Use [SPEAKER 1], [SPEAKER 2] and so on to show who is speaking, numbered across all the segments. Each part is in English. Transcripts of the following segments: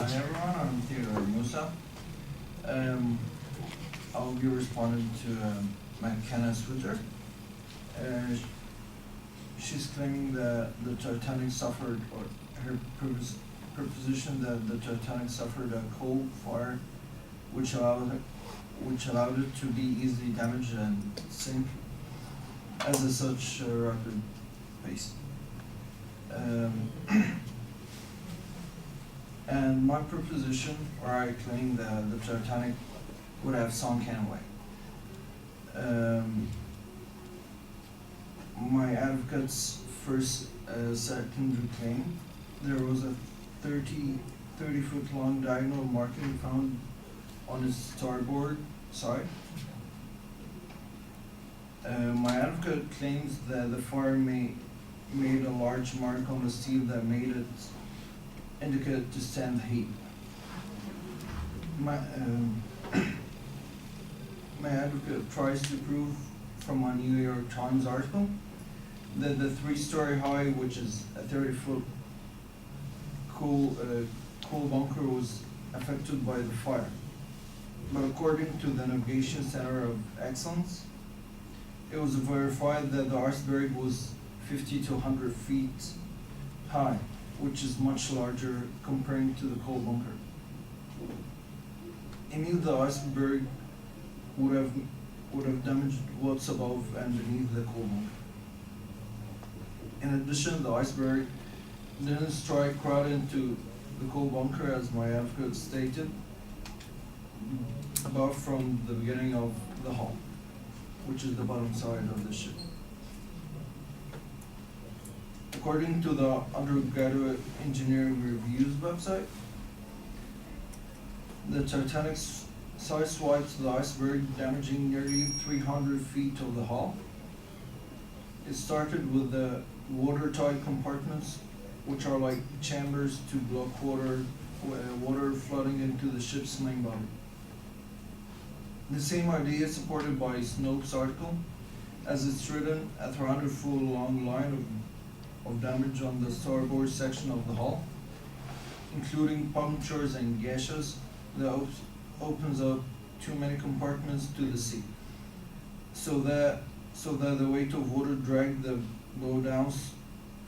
[SPEAKER 1] Hi everyone, I'm Theodore Musa. I'll be responding to McKenna's Twitter. Uh, she's claiming that the Titanic suffered, or her proposition that the Titanic suffered a coal fire, which allowed it to be easily damaged and sink as a such rapid pace. And my proposition, where I claim that the Titanic would have sunk anyway. My advocate's first secondary claim, there was a 30 foot long diagonal marking found on its starboard side. My advocate claims that the fire made a large mark on the steel that made it indicate to stand heat. My advocate tries to prove from a New York Times article that the 3-story high, which is a 30-foot coal bunker, was affected by the fire. But according to the Navigation Center of Excellence, it was verified that the iceberg was 50 to 100 feet high, which is much larger comparing to the coal bunker. Any of the iceberg would have damaged what's above and beneath the coal bunker. In addition, the iceberg didn't strike right into the coal bunker, as my advocate stated above, from the beginning of the hull, which is the bottom side of the ship. According to the Undergraduate Engineering Reviews website, the Titanic sideswiped the iceberg, damaging nearly 300 feet of the hull. It started with the watertight compartments, which are like chambers to block water flooding into the ship's main body. The same idea is supported by Snopes' article, as it's written a 300-foot long line of damage on the starboard section of the hull, including punctures and gashes that opens up too many compartments to the sea, so that the weight of water dragged the bow down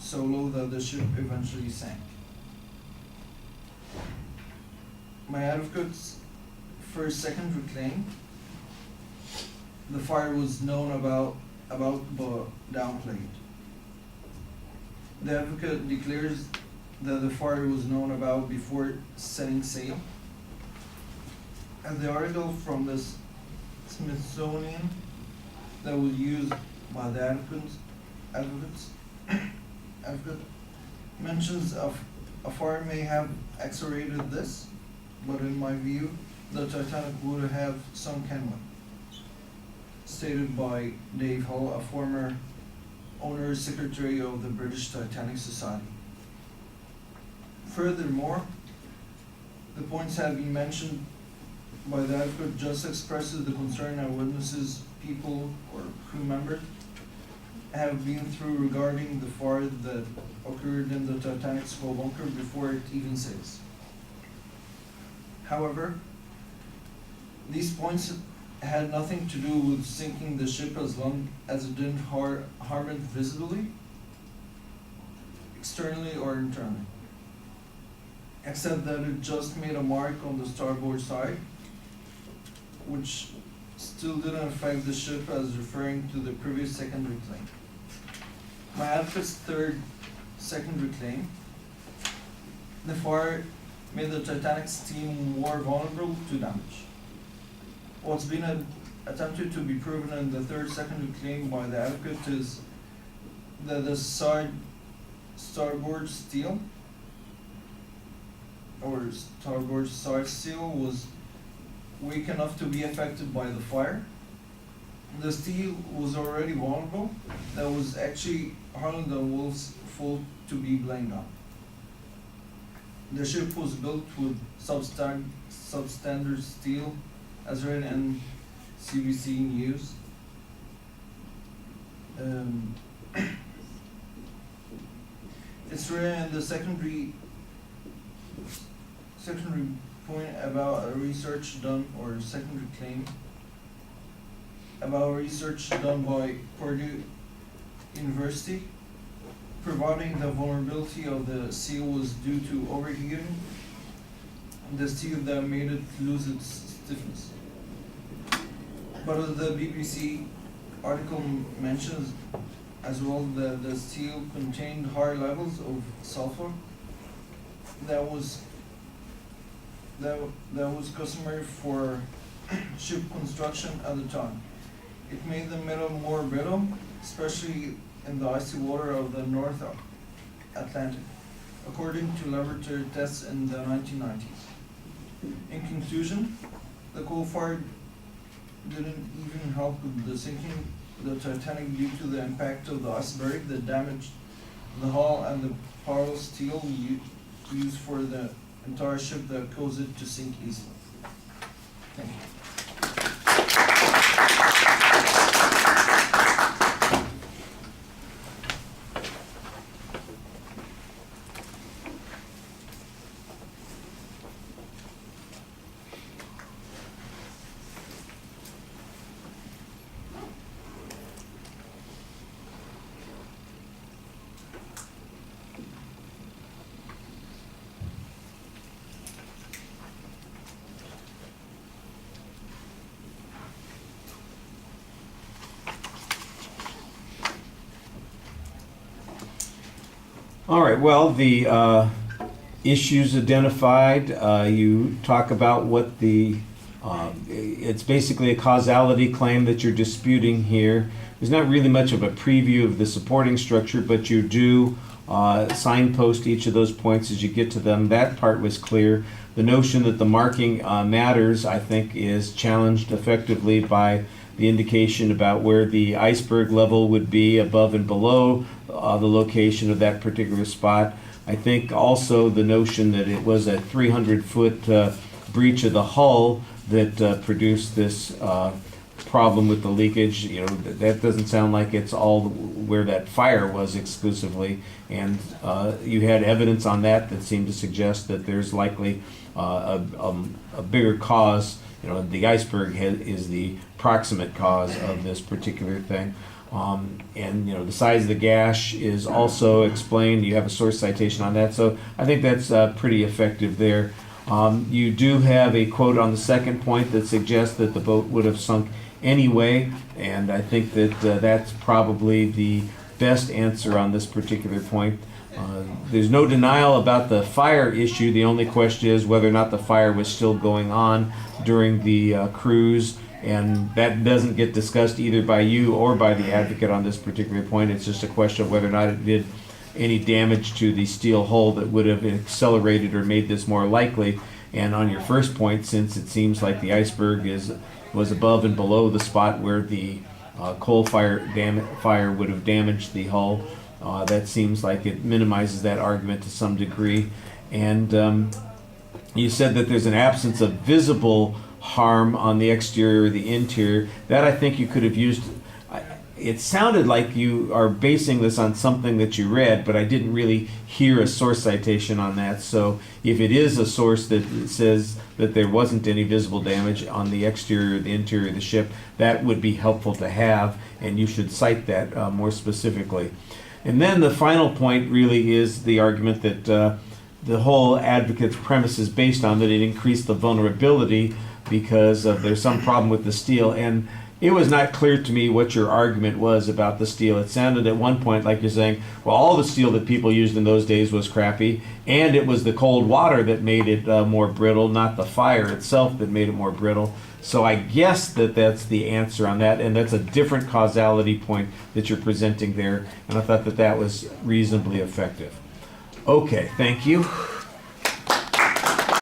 [SPEAKER 1] so low that the ship eventually sank. My advocate's first secondary claim, the fire was known about but downplayed. The advocate declares that the fire was known about before setting sail. And the article from the Smithsonian that was used by the advocate mentions a fire may have accelerated this, but in my view, the Titanic would have sunk anyway, stated by Dave Hull, a former owner secretary of the British Titanic Society. Furthermore, the points have been mentioned by the advocate just expresses the concern that witnesses, people, or crew members have been through regarding the fire that occurred in the Titanic's coal bunker before it even sails. However, these points had nothing to do with sinking the ship as long as it didn't harm it visibly, externally or internally, except that it just made a mark on the starboard side, which still didn't affect the ship, as referring to the previous secondary claim. My advocate's third secondary claim, the fire made the Titanic's steam more vulnerable to damage. What's been attempted to be proven in the third secondary claim by the advocate is that the starboard steel, or starboard side steel, was weak enough to be affected by the fire. The steel was already vulnerable. That was actually Harland and Wolff's fault to be blamed on. The ship was built with substandard steel, as written in CBC News. It's written in the secondary secondary point about a research done, or secondary claim, about research done by Purdue University, providing the vulnerability of the seal was due to overheating the steel that made it lose its stiffness. But the BBC article mentions as well that the steel contained high levels of sulfur that was customary for ship construction at the time. It made the metal more brittle, especially in the icy water of the North Atlantic, according to laboratory tests in the 1990s. In conclusion, the coal fire didn't even help with the sinking of the Titanic due to the impact of the iceberg that damaged the hull and the pile of steel used for the entire ship that caused it to sink easily. Thank you.
[SPEAKER 2] All right, well, the issues identified, you talk about what it's basically a causality claim that you're disputing here. There's not really much of a preview of the supporting structure, but you do signpost each of those points as you get to them. That part was clear. The notion that the marking matters, I think, is challenged effectively by the indication about where the iceberg level would be above and below the location of that particular spot. I think also the notion that it was a 300-foot breach of the hull that produced this problem with the leakage. You know, that doesn't sound like it's all where that fire was exclusively. And you had evidence on that seemed to suggest that there's likely a bigger cause. You know, the iceberg is the proximate cause of this particular thing. And you know, the size of the gash is also explained. You have a source citation on that, so I think that's pretty effective there. You do have a quote on the second point that suggests that the boat would have sunk anyway, and I think that that's probably the best answer on this particular point. There's no denial about the fire issue. The only question is whether or not the fire was still going on during the cruise. And that doesn't get discussed either by you or by the advocate on this particular point. It's just a question of whether or not it did any damage to the steel hull that would have accelerated or made this more likely. And on your first point, since it seems like the iceberg was above and below the spot where the coal fire would have damaged the hull, that seems like it minimizes that argument to some degree. And you said that there's an absence of visible harm on the exterior or the interior. That I think you could have used. It sounded like you are basing this on something that you read, but I didn't really hear a source citation on that. So if it is a source that says that there wasn't any visible damage on the exterior or the interior of the ship, that would be helpful to have, and you should cite that more specifically. And then the final point really is the argument that the whole advocate's premise is based on, that it increased the vulnerability because there's some problem with the steel. And it was not clear to me what your argument was about the steel. It sounded at one point like you're saying, well, all the steel that people used in those days was crappy, and it was the cold water that made it more brittle, not the fire itself that made it more brittle. So I guess that's the answer on that, and that's a different causality point that you're presenting there, and I thought that was reasonably effective. Okay, thank you.